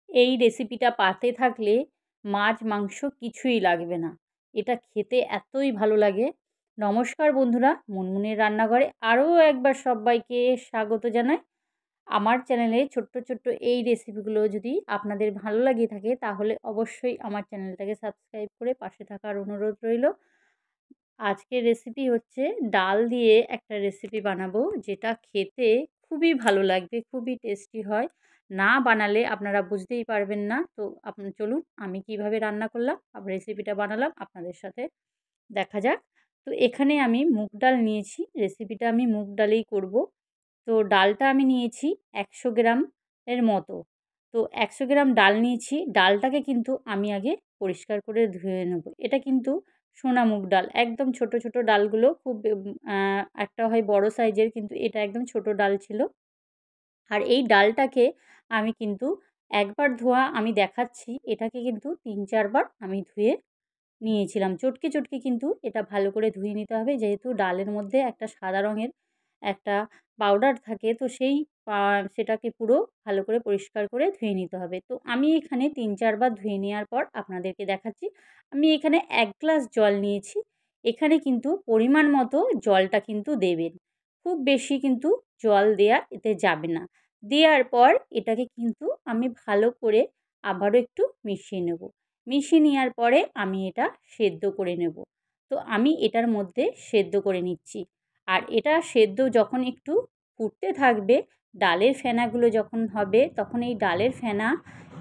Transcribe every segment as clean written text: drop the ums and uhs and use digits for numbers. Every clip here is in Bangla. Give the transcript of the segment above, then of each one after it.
এই রেসিপিটা পাতে থাকলে মাছ মাংস কিছুই লাগবে না। এটা খেতে এতই ভালো লাগে। নমস্কার বন্ধুরা, মুনমুনের রান্নাঘরে আরও একবার সব্বাইকে স্বাগত জানাই। আমার চ্যানেলে ছোট্ট, ছোট্ট এই রেসিপিগুলো যদি আপনাদের ভালো লাগে থাকে তাহলে অবশ্যই আমার চ্যানেলটাকে সাবস্ক্রাইব করে পাশে থাকার অনুরোধ রইল। আজকের রেসিপি হচ্ছে ডাল দিয়ে একটা রেসিপি বানাবো, যেটা খেতে খুবই ভালো লাগবে, খুবই টেস্টি হয়। না বানালে আপনারা বুঝতেই পারবেন না। তো চলুন আমি কিভাবে রান্না করলাম, রেসিপিটা বানালাম আপনাদের সাথে দেখা যাক। তো এখানে আমি মুগ ডাল নিয়েছি, রেসিপিটা আমি মুগ ডালেই করব। তো ডালটা আমি নিয়েছি ১০০ গ্রাম এর মতো। তো ১০০ গ্রাম ডাল নিয়েছি। ডালটাকে কিন্তু আমি আগে পরিষ্কার করে ধুয়ে নেব। এটা কিন্তু সোনা মুগ ডাল। একদম ছোট, ছোট ডালগুলো খুব একটা হয় বড় সাইজের, কিন্তু এটা একদম ছোট ডাল ছিল। আর এই ডালটাকে আমি কিন্তু একবার ধোয়া আমি দেখাচ্ছি, এটাকে কিন্তু ৩-৪ বার আমি ধুয়ে নিয়েছিলাম। চটকে, চটকে কিন্তু এটা ভালো করে ধুয়ে নিতে হবে। যেহেতু ডালের মধ্যে একটা সাদা রঙের একটা পাউডার থাকে, তো সেই সেটাকে পুরো ভালো করে পরিষ্কার করে ধুয়ে নিতে হবে। তো আমি এখানে ৩-৪ বার ধুয়ে নেওয়ার পর আপনাদেরকে দেখাচ্ছি। আমি এখানে ১ গ্লাস জল নিয়েছি। এখানে কিন্তু পরিমাণ মতো জলটা কিন্তু দেবেন। খুব বেশি কিন্তু জল দেয়া এতে যাবে না। দেওয়ার পর এটাকে কিন্তু আমি ভালো করে আবারও একটু মিশিয়ে নেব। মিশিয়ে নেওয়ার পরে আমি এটা সেদ্ধ করে নেব। তো আমি এটার মধ্যে সেদ্ধ করে নিচ্ছি। আর এটা সেদ্ধ যখন একটু ফুটতে থাকবে, ডালের ফেনাগুলো যখন হবে, তখন এই ডালের ফেনা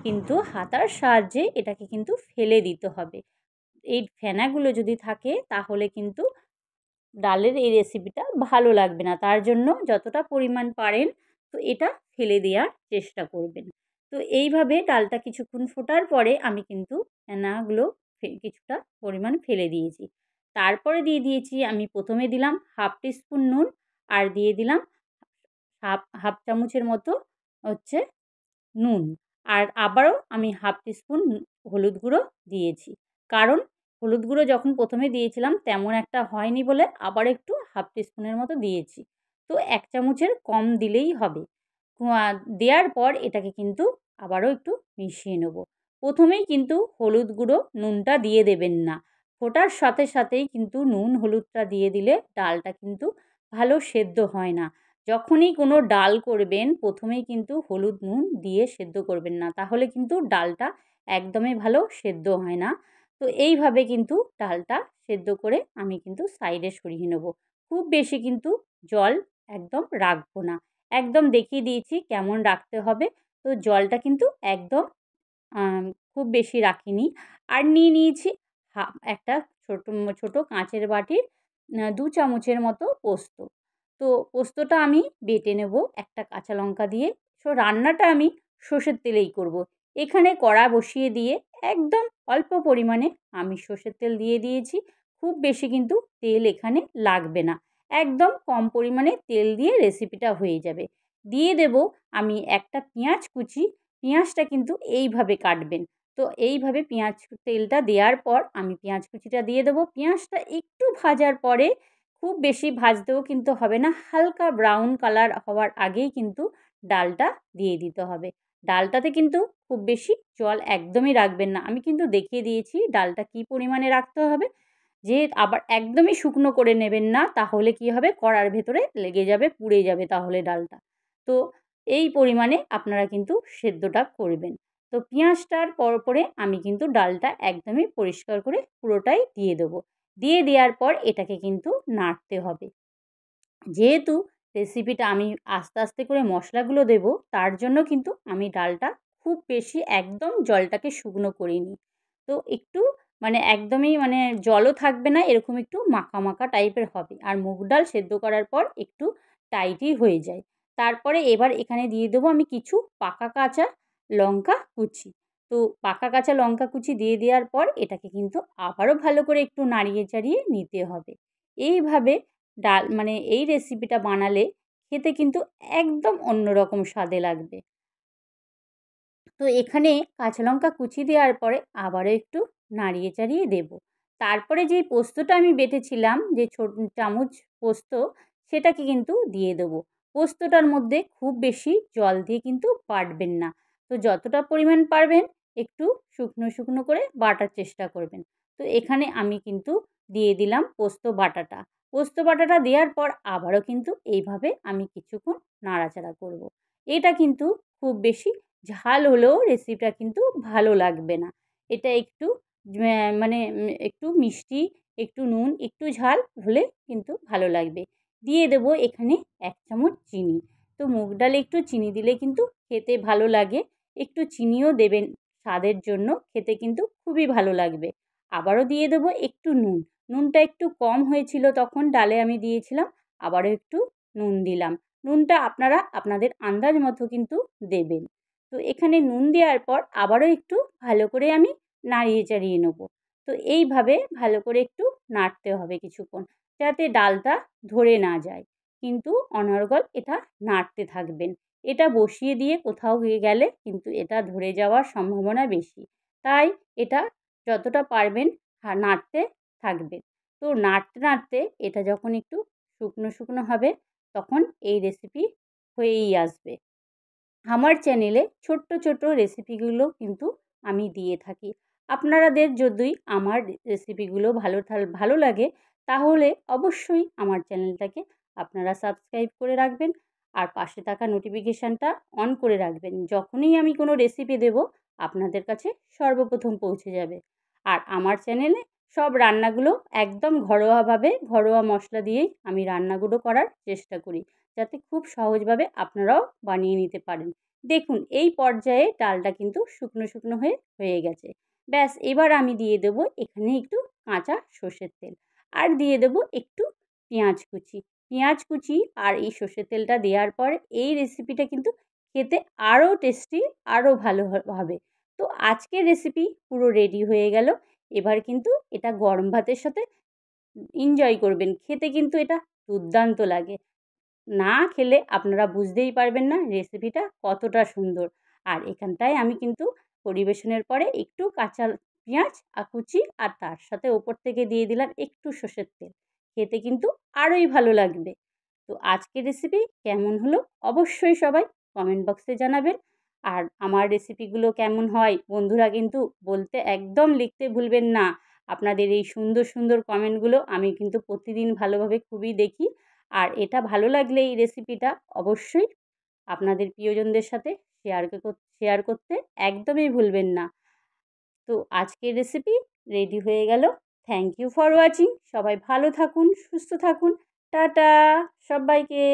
কিন্তু হাতার সাহায্যে এটাকে কিন্তু ফেলে দিতে হবে। এই ফেনাগুলো যদি থাকে তাহলে কিন্তু ডালের এই রেসিপিটা ভালো লাগবে না। তার জন্য যতটা পরিমাণ পারেন তো এটা ফেলে দেওয়ার চেষ্টা করবেন। তো এইভাবে ডালটা কিছুক্ষণ ফোটার পরে আমি কিন্তু ফেনাগুলো কিছুটা পরিমাণ ফেলে দিয়েছি। তারপরে দিয়ে দিয়েছি, আমি প্রথমে দিলাম 1/2 টিস্পুন নুন, আর দিয়ে দিলাম হাফ চামচের মতো হচ্ছে নুন। আর আবারও আমি 1/2 টিস্পুন হলুদ গুঁড়ো দিয়েছি। কারণ হলুদ গুঁড়ো যখন প্রথমে দিয়েছিলাম তেমন একটা হয়নি বলে আবার একটু 1/2 টিস্পুনের মতো দিয়েছি। তো ১ চামচের কম দিলেই হবে। দেওয়ার পর এটাকে কিন্তু আবারও একটু মিশিয়ে নেব। প্রথমেই কিন্তু হলুদ গুঁড়ো, নুনটা দিয়ে দেবেন না। ফোটার সাথে সাথেই কিন্তু নুন, হলুদটা দিয়ে দিলে ডালটা কিন্তু ভালো সেদ্ধ হয় না। যখনই কোনো ডাল করবেন প্রথমেই কিন্তু হলুদ, নুন দিয়ে সেদ্ধ করবেন না। তাহলে কিন্তু ডালটা একদমই ভালো সেদ্ধ হয় না। তো এইভাবে কিন্তু ডালটা সেদ্ধ করে আমি কিন্তু সাইডে সরিয়ে নেব। খুব বেশি কিন্তু জল একদম রাখবো না। একদম দেখিয়ে দিয়েছি কেমন রাখতে হবে। তো জলটা কিন্তু একদম খুব বেশি রাখিনি। আর নিয়ে নিয়েছি একটা ছোট কাঁচের বাটির ২ চামচের মতো পোস্ত। তো পোস্তটা আমি বেটে নেব একটা কাঁচা লঙ্কা দিয়ে। রান্নাটা আমি সর্ষের তেলেই করব। এখানে কড়া বসিয়ে দিয়ে একদম অল্প পরিমাণে আমি সর্ষের তেল দিয়ে দিয়েছি। খুব বেশি কিন্তু তেল এখানে লাগবে না। একদম কম পরিমাণে তেল দিয়ে রেসিপিটা হয়ে যাবে। দিয়ে দেব আমি একটা পেঁয়াজ কুচি। পেঁয়াজটা কিন্তু এইভাবে কাটবেন। তো এইভাবে তেলটা দেওয়ার পর আমি পেঁয়াজ কুচিটা দিয়ে দেবো। পেঁয়াজটা একটু ভাজার পরে, খুব বেশি ভাজতেও কিন্তু হবে না, হালকা ব্রাউন কালার হওয়ার আগেই কিন্তু ডালটা দিয়ে দিতে হবে। ডালটাতে কিন্তু খুব বেশি জল একদমই রাখবেন না। আমি কিন্তু দেখিয়ে দিয়েছি ডালটা কী পরিমাণে রাখতে হবে। আবার একদমই শুকনো করে নেবেন না, তাহলে কী হবে, কড়ার ভেতরে লেগে যাবে, পুড়ে যাবে তাহলে ডালটা। তো এই পরিমাণে আপনারা কিন্তু সেদ্ধটা করবেন। তো পেঁয়াজটার পরে আমি কিন্তু ডালটা একদমই পরিষ্কার করে পুরোটাই দিয়ে দেবো। দিয়ে দেওয়ার পর এটাকে কিন্তু নাড়তে হবে। যেহেতু রেসিপিটা আমি আস্তে আস্তে করে মশলাগুলো দেবো, তার জন্য কিন্তু আমি ডালটা খুব বেশি একদম জলটাকে শুকনো করিনি। তো একটু একদমই জলও থাকবে না, এরকম একটু মাখা মাখা টাইপের হবে। আর মুগ ডাল সেদ্ধ করার পর একটু টাইটই হয়ে যায়। তারপরে এবার এখানে দিয়ে দেবো আমি কিছু পাকা কাঁচা লঙ্কা কুচি। তো পাকা কাঁচা লঙ্কা কুচি দিয়ে দেওয়ার পর এটাকে কিন্তু আবারও ভালো করে একটু নাড়িয়ে চাড়িয়ে নিতে হবে। এইভাবে ডাল এই রেসিপিটা বানালে খেতে কিন্তু একদম অন্যরকম স্বাদে লাগবে। তো এখানে কাঁচা লঙ্কা কুচি দেওয়ার পরে আবারও একটু নাড়িয়ে চাড়িয়ে দেবো। তারপরে যেই পোস্তটা আমি বেটেছিলাম, যে চামচ পোস্ত, সেটাকে কিন্তু দিয়ে দেবো। পোস্তটার মধ্যে খুব বেশি জল দিয়ে কিন্তু বাটবেন না। তো যতটা পরিমাণ পারবেন একটু শুকনো শুকনো করে বাটার চেষ্টা করবেন। তো এখানে আমি কিন্তু দিয়ে দিলাম পোস্ত বাটাটা। পোস্ত বাটাটা দেওয়ার পর আবারও কিন্তু এইভাবে আমি কিছুক্ষণ নাড়াচাড়া করব। এটা কিন্তু খুব বেশি ঝাল হলেও রেসিপিটা কিন্তু ভালো লাগবে না। এটা একটু মানে একটু মিষ্টি, একটু নুন, একটু ঝাল হলে কিন্তু ভালো লাগবে। দিয়ে দেবো এখানে ১ চামচ চিনি। তো মুগ ডালে একটু চিনি দিলে কিন্তু খেতে ভালো লাগে। একটু চিনিও দেবেন স্বাদের জন্য, খেতে কিন্তু খুবই ভালো লাগবে। আবারও দিয়ে দেবো একটু নুন। নুনটা একটু কম হয়েছিল তখন ডালে আমি দিয়েছিলাম, আবারও একটু নুন দিলাম। নুনটা আপনারা আপনাদের আন্দাজ মতো কিন্তু দেবেন। তো এখানে নুন দেওয়ার পর আবারও একটু ভালো করে আমি নাড়িয়ে চাড়িয়ে নেবো। তো এইভাবে ভালো করে একটু নাড়তে হবে কিছুক্ষণ, যাতে ডালটা ধরে না যায়। কিন্তু অনর্গল এটা নাড়তে থাকবেন। এটা বসিয়ে দিয়ে কোথাও গেলে কিন্তু এটা ধরে যাওয়ার সম্ভাবনা বেশি। তাই এটা যতটা পারবেন নাড়তে থাকবেন। তো নাড়তে নাড়তে এটা যখন একটু শুকনো শুকনো হবে তখন এই রেসিপি হয়েই আসবে। আমার চ্যানেলে ছোট্ট ছোট রেসিপিগুলো কিন্তু আমি দিয়ে থাকি। আপনারাদের যদি আমার রেসিপিগুলো ভালো লাগে তাহলে অবশ্যই আমার চ্যানেলটাকে আপনারা সাবস্ক্রাইব করে রাখবেন আর পাশে থাকা নোটিফিকেশানটা অন করে রাখবেন। যখনই আমি কোনো রেসিপি দেবো আপনাদের কাছে সর্বপ্রথম পৌঁছে যাবে। আর আমার চ্যানেলে সব রান্নাগুলো একদম ঘরোয়াভাবে ঘরোয়া মশলা দিয়েই আমি রান্নাগুলো করার চেষ্টা করি, যাতে খুব সহজভাবে আপনারাও বানিয়ে নিতে পারেন। দেখুন এই পর্যায়ে ডালটা কিন্তু শুকনো শুকনো হয়ে গেছে। ব্যাস এবার আমি দিয়ে দেবো এখানে একটু কাঁচা সর্ষের তেল আর দিয়ে দেবো একটু পেঁয়াজ কুচি। পেঁয়াজ কুচি আর এই সর্ষের তেলটা দেওয়ার পর এই রেসিপিটা কিন্তু খেতে আরও টেস্টি, আরও ভালো হবে। তো আজকের রেসিপি পুরো রেডি হয়ে গেল। এবার কিন্তু এটা গরম ভাতের সাথে এনজয় করবেন। খেতে কিন্তু এটা দুর্দান্ত লাগে। না খেলে আপনারা বুঝতেই পারবেন না রেসিপিটা কতটা সুন্দর। আর এখানটায় আমি কিন্তু পরিবেশনের পরে একটু কাঁচা পেঁয়াজ কুচি আর তার সাথে ওপর থেকে দিয়ে দিলাম একটু সর্ষের তেল। খেতে কিন্তু আরোই ভালো লাগবে। তো আজকের রেসিপি কেমন হলো অবশ্যই সবাই কমেন্ট বক্সে জানাবেন। আর আমার রেসিপিগুলো কেমন হয় বন্ধুরা কিন্তু বলতে একদম লিখতে ভুলবেন না। আপনাদের এই সুন্দর সুন্দর কমেন্টগুলো আমি কিন্তু প্রতিদিন ভালোভাবে খুবই দেখি। আর এটা ভালো লাগলে এই রেসিপিটা অবশ্যই আপনাদের প্রিয়জনদের সাথে শেয়ার করতে একদমই ভুলবেন না। তো আজকের রেসিপি রেডি হয়ে গেল। Thank you for watching. সবাই ভালো থাকুন, সুস্থ থাকুন। টাটা সব্বাইকে।